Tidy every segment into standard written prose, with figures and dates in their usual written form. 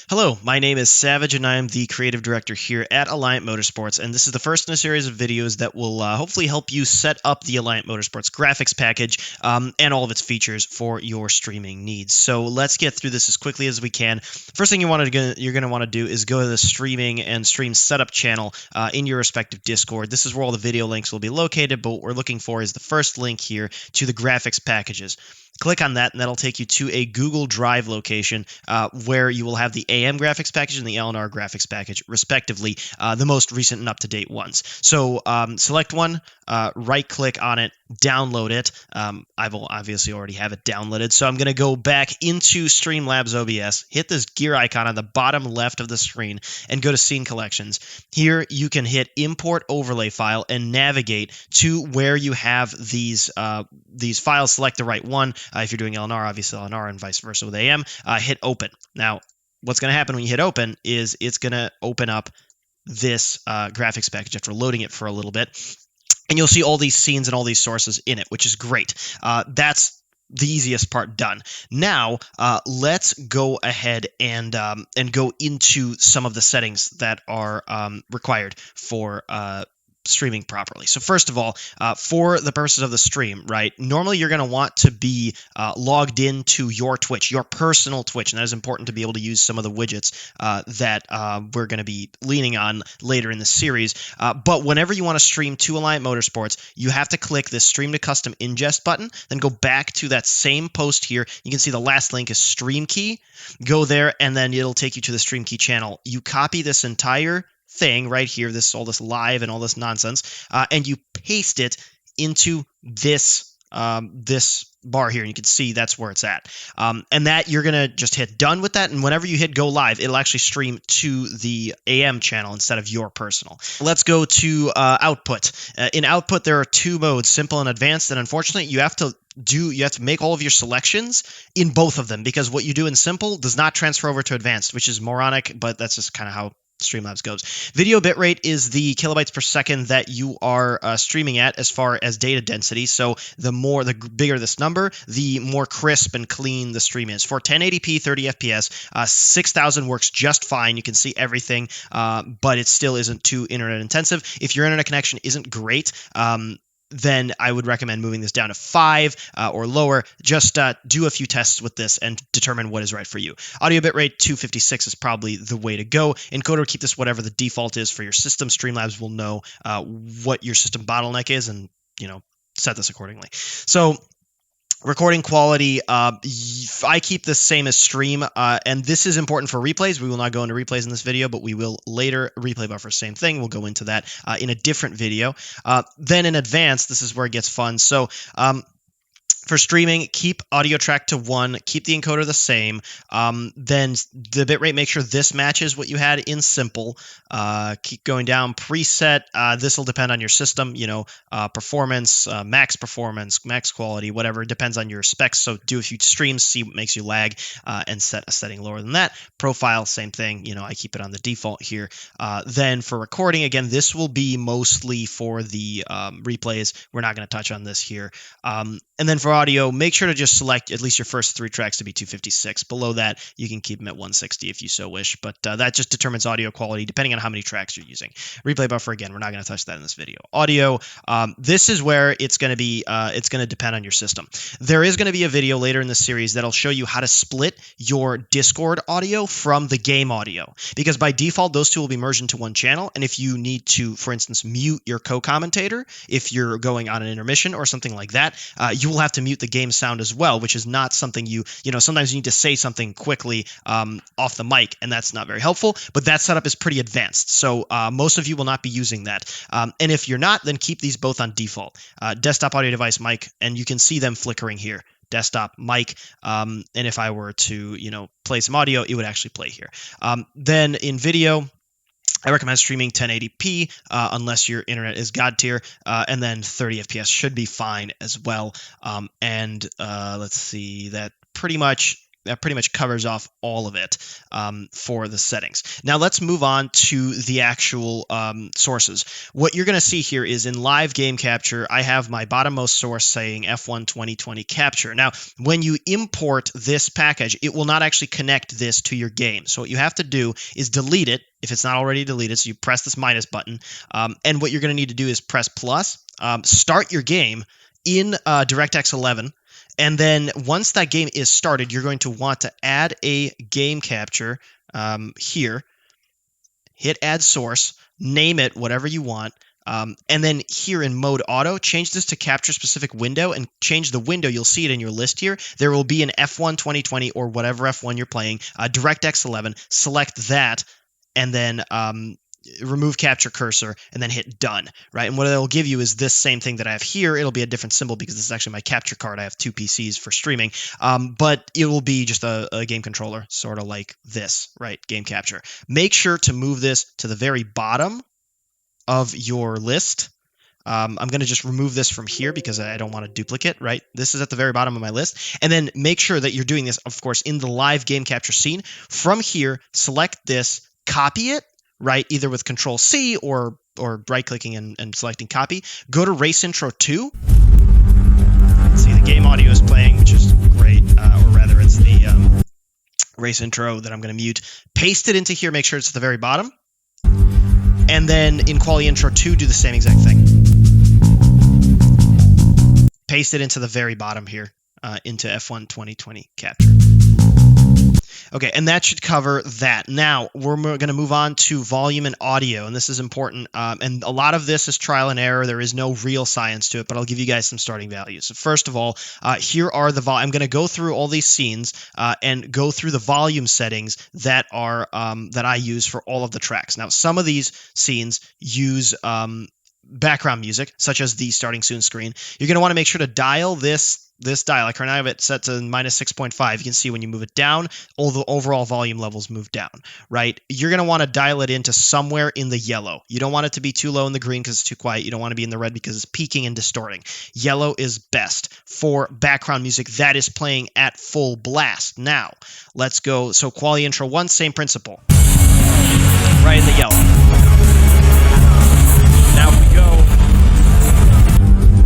Hello, my name is Savage, and I am the creative director here at Alliant Motorsports. And this is the first in a series of videos that will hopefully help you set up the Alliant Motorsports graphics package and all of its features for your streaming needs. So let's get through this as quickly as we can. First thing you're going to want to do is go to the streaming and stream setup channel in your respective Discord. This is where all the video links will be located, but what we're looking for is the first link here to the graphics packages. Click on that, and that'll take you to a Google Drive location where you will have the AM graphics package and the LNR graphics package, respectively, the most recent and up-to-date ones. So select one, right-click on it, download it. I will obviously already have it downloaded, so I'm going to go back into Streamlabs OBS, hit this gear icon on the bottom left of the screen, and go to Scene Collections. Here you can hit Import Overlay File and navigate to where you have these files. Select the right one. If you're doing LNR, obviously LNR, and vice versa with AM. Hit Open. Now, what's going to happen when you hit Open is it's going to open up this graphics package after loading it for a little bit. And you'll see all these scenes and all these sources in it, which is great. That's the easiest part done. Now, let's go ahead and go into some of the settings that are required for streaming properly. So first of all, for the purposes of the stream, right, normally you're going to want to be logged into your Twitch, your personal Twitch, and that is important to be able to use some of the widgets that we're going to be leaning on later in the series. But whenever you want to stream to Alliant Motorsports, you have to click this Stream to Custom Ingest button, then go back to that same post here. You can see the last link is Stream Key. Go there, and then it'll take you to the Stream Key channel. You copy this entire thing right here, all this live and all this nonsense, and you paste it into this bar here, and you can see that's where it's at. And that you're gonna just hit done with that, and whenever you hit go live, it'll actually stream to the AM channel instead of your personal. Let's go to output. In output, there are two modes, simple and advanced, and unfortunately, you have to make all of your selections in both of them, because what you do in simple does not transfer over to advanced, which is moronic, but that's just kind of how Streamlabs goes. Video bitrate is the kilobytes per second that you are streaming at as far as data density. So the bigger this number, the more crisp and clean the stream is. For 1080p 30 FPS, 6000 works just fine. You can see everything, but it still isn't too internet intensive. If your internet connection isn't great, then I would recommend moving this down to 5 or lower. Just do a few tests with this and determine what is right for you. Audio bitrate 256 is probably the way to go. Encoder, keep this whatever the default is for your system. Streamlabs will know what your system bottleneck is and, set this accordingly. So recording quality, I keep this same as stream, and this is important for replays. We will not go into replays in this video, but we will later. Replay buffer, same thing. We'll go into that in a different video. Then in advanced, this is where it gets fun. So for streaming, keep audio track to 1, keep the encoder the same. Then the bitrate, make sure this matches what you had in simple. Keep going down. Preset, this will depend on your system, performance, max quality, whatever. It depends on your specs. So do a few streams, see what makes you lag, and set a setting lower than that. Profile, same thing. I keep it on the default here. Then for recording, again, this will be mostly for the replays. We're not going to touch on this here. And then for audio, make sure to just select at least your first 3 tracks to be 256. Below that, you can keep them at 160 if you so wish, but that just determines audio quality depending on how many tracks you're using. Replay buffer, again, we're not going to touch that in this video. Audio, this is where it's going to be, it's going to depend on your system. There is going to be a video later in the series that'll show you how to split your Discord audio from the game audio, because by default, those two will be merged into one channel, and if you need to, for instance, mute your co-commentator, if you're going on an intermission or something like that, you will have to mute the game sound as well, which is not something sometimes you need to say something quickly off the mic, and that's not very helpful, but that setup is pretty advanced. So most of you will not be using that. And if you're not, then keep these both on default. Desktop audio device mic, and you can see them flickering here. Desktop mic, and if I were to, play some audio, it would actually play here. Then in video, I recommend streaming 1080p unless your internet is God tier, and then 30 FPS should be fine as well. And let's see, that pretty much that pretty much covers off all of it for the settings. Now let's move on to the actual sources. What you're going to see here is in live game capture, I have my bottommost source saying F1 2020 capture. Now, when you import this package, it will not actually connect this to your game. So what you have to do is delete it if it's not already deleted. So you press this minus button. And what you're going to need to do is press plus, start your game in DirectX 11. And then once that game is started, you're going to want to add a game capture here. Hit add source, name it whatever you want. And then here in mode auto, change this to capture specific window and change the window. You'll see it in your list here. There will be an F1 2020 or whatever F1 you're playing, DirectX 11. Select that and then remove capture cursor and then hit done, right? And what it'll give you is this same thing that I have here. It'll be a different symbol because this is actually my capture card. I have 2 PCs for streaming, but it will be just a game controller, sort of like this, right? Game capture. Make sure to move this to the very bottom of your list. I'm going to just remove this from here because I don't want a duplicate, right? This is at the very bottom of my list. And then make sure that you're doing this, of course, in the live game capture scene. From here, select this, copy it, right? Either with Control C or right-clicking and selecting copy. Go to Race Intro 2. See, the game audio is playing, which is great. Or rather, it's the Race Intro that I'm going to mute. Paste it into here. Make sure it's at the very bottom. And then in Quality Intro 2, do the same exact thing. Paste it into the very bottom here, into F1 2020 capture. Okay, and that should cover that. Now, we're going to move on to volume and audio, and this is important. And a lot of this is trial and error. There is no real science to it, but I'll give you guys some starting values. So first of all, here are the I'm going to go through all these scenes and go through the volume settings that are that I use for all of the tracks. Now, some of these scenes use background music, such as the starting soon screen. You're going to want to make sure to dial this dial. I currently have it set to -6.5. You can see when you move it down, all the overall volume levels move down, right? You're going to want to dial it into somewhere in the yellow. You don't want it to be too low in the green because it's too quiet. You don't want to be in the red because it's peaking and distorting. Yellow is best for background music that is playing at full blast. Now, let's go. So Quality Intro 1, same principle. Right in the yellow.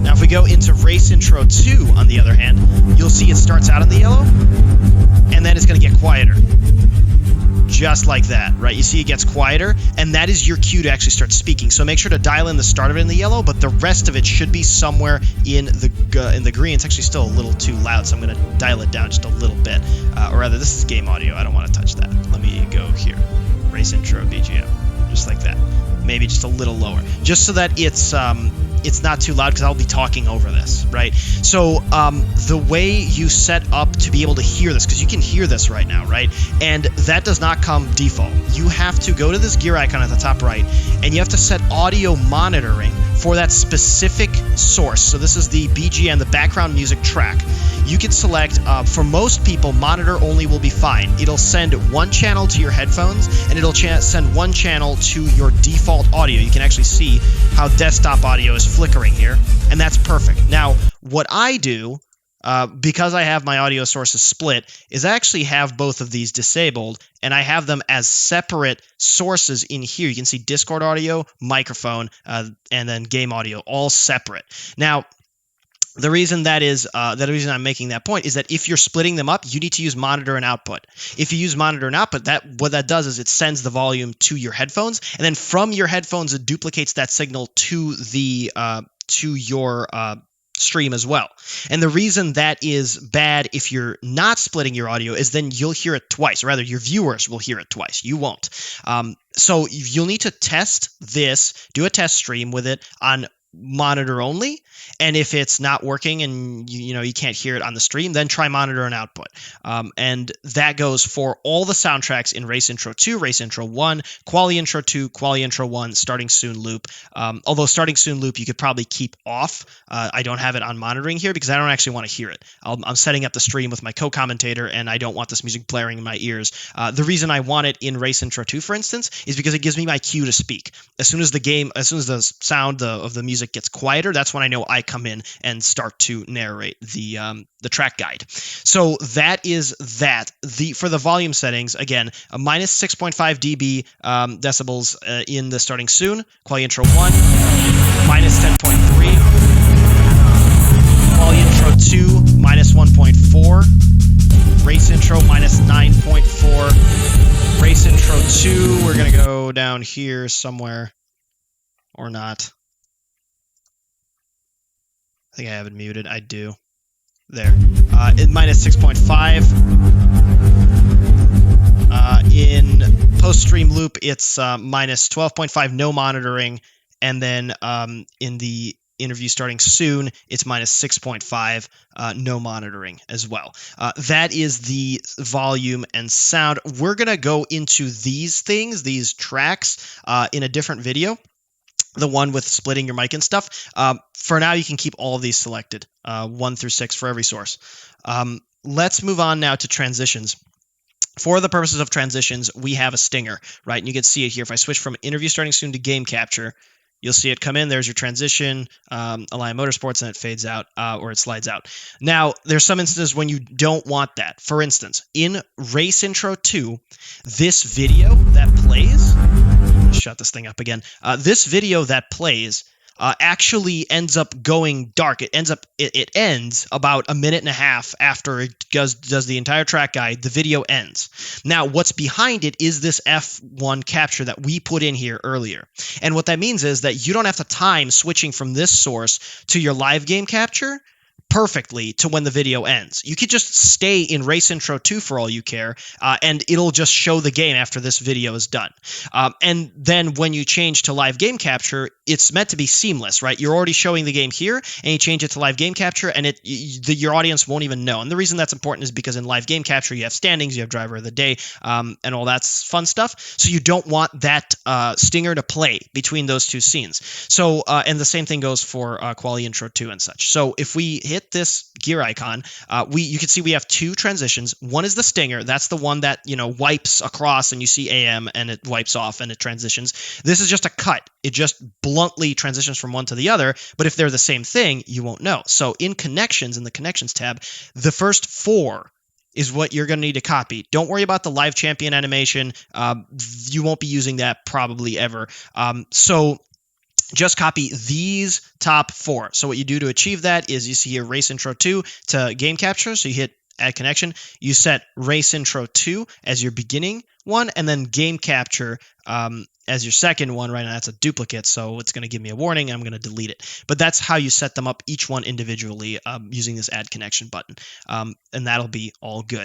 Now if we go into Race Intro 2, on the other hand, you'll see it starts out in the yellow, and then it's going to get quieter. Just like that, right? You see it gets quieter, and that is your cue to actually start speaking. So make sure to dial in the start of it in the yellow, but the rest of it should be somewhere in the green. It's actually still a little too loud, so I'm going to dial it down just a little bit. Or rather, this is game audio. I don't want to touch that. Let me go here. Race Intro BGM. Just like that. Maybe just a little lower. Just so that it's not too loud because I'll be talking over this, right? So the way you set up to be able to hear this, because you can hear this right now, right? And that does not come default. You have to go to this gear icon at the top right, and you have to set audio monitoring for that specific source. So this is the BGM, the background music track. You can select, for most people, monitor only will be fine. It'll send one channel to your headphones, and it'll send one channel to your default audio. You can actually see how desktop audio is flickering here, and that's perfect. Now, what I do, because I have my audio sources split, is I actually have both of these disabled, and I have them as separate sources in here. You can see Discord audio, microphone, and then game audio, all separate. Now, the reason the reason I'm making that point is that if you're splitting them up, you need to use monitor and output. If you use monitor and output, what that does is it sends the volume to your headphones, and then from your headphones, it duplicates that signal to your stream as well. And the reason that is bad if you're not splitting your audio is then you'll hear it twice, or rather your viewers will hear it twice. You won't. So you'll need to test this, do a test stream with it on monitor only, and if it's not working and you can't hear it on the stream, then try monitor and output. And that goes for all the soundtracks in Race Intro 2, Race Intro 1, Quality Intro 2, Quality Intro 1, Starting Soon Loop. Although Starting Soon Loop you could probably keep off. I don't have it on monitoring here because I don't actually want to hear it. I'm setting up the stream with my co-commentator, and I don't want this music blaring in my ears. The reason I want it in Race Intro 2, for instance, is because it gives me my cue to speak. As soon as the sound of the music music gets quieter, that's when I know I come in and start to narrate the track guide. So that is that. For the volume settings, again, a minus 6.5 dB decibels in the starting soon. Quality intro 1, minus 10.3. Quality intro 2, minus 1.4. Race intro, minus 9.4. Race intro 2, we're going to go down here somewhere. Or not. I think I have it muted. I do. There. Minus 6.5. In post-stream loop, it's minus 12.5, no monitoring. And then in the interview starting soon, it's minus 6.5, no monitoring as well. That is the volume and sound. We're going to go into these things, these tracks, in a different video. The one with splitting your mic and stuff. For now, you can keep all of these selected, 1 through 6 for every source. Let's move on now to transitions. For the purposes of transitions, we have a stinger, right? And you can see it here. If I switch from interview starting soon to game capture, you'll see it come in. There's your transition, Alliant Motorsports, and it fades out or it slides out. Now, there's some instances when you don't want that. For instance, in Race Intro 2, this video that plays, shut this thing up again. This video that plays actually ends up going dark. It ends about a minute and a half after it does the entire track guide. The video ends. Now, what's behind it is this F1 capture that we put in here earlier. And what that means is that you don't have to time switching from this source to your live game capture perfectly to when the video ends. You could just stay in Race Intro 2 for all you care, and it'll just show the game after this video is done. And then when you change to live game capture, it's meant to be seamless, right? You're already showing the game here, and you change it to live game capture, and your audience won't even know. And the reason that's important is because in live game capture, you have standings, you have driver of the day, and all that fun stuff. So you don't want that stinger to play between those two scenes. So, and the same thing goes for Quality Intro 2 and such. So if we hit this gear icon, you can see we have two transitions. One is the stinger. That's the one that, wipes across and you see AM and it wipes off and it transitions. This is just a cut. It just bluntly transitions from one to the other. But if they're the same thing, you won't know. So in connections, in the connections tab, the first 4 is what you're going to need to copy. Don't worry about the live champion animation. You won't be using that probably ever. So just copy these top 4. So what you do to achieve that is you see here Race Intro 2 to game capture. So you hit add connection. You set Race Intro 2 as your beginning one, and then game capture as your second one. Right now that's a duplicate, so it's going to give me a warning. I'm going to delete it. But that's how you set them up, each one individually, using this add connection button. And that'll be all good.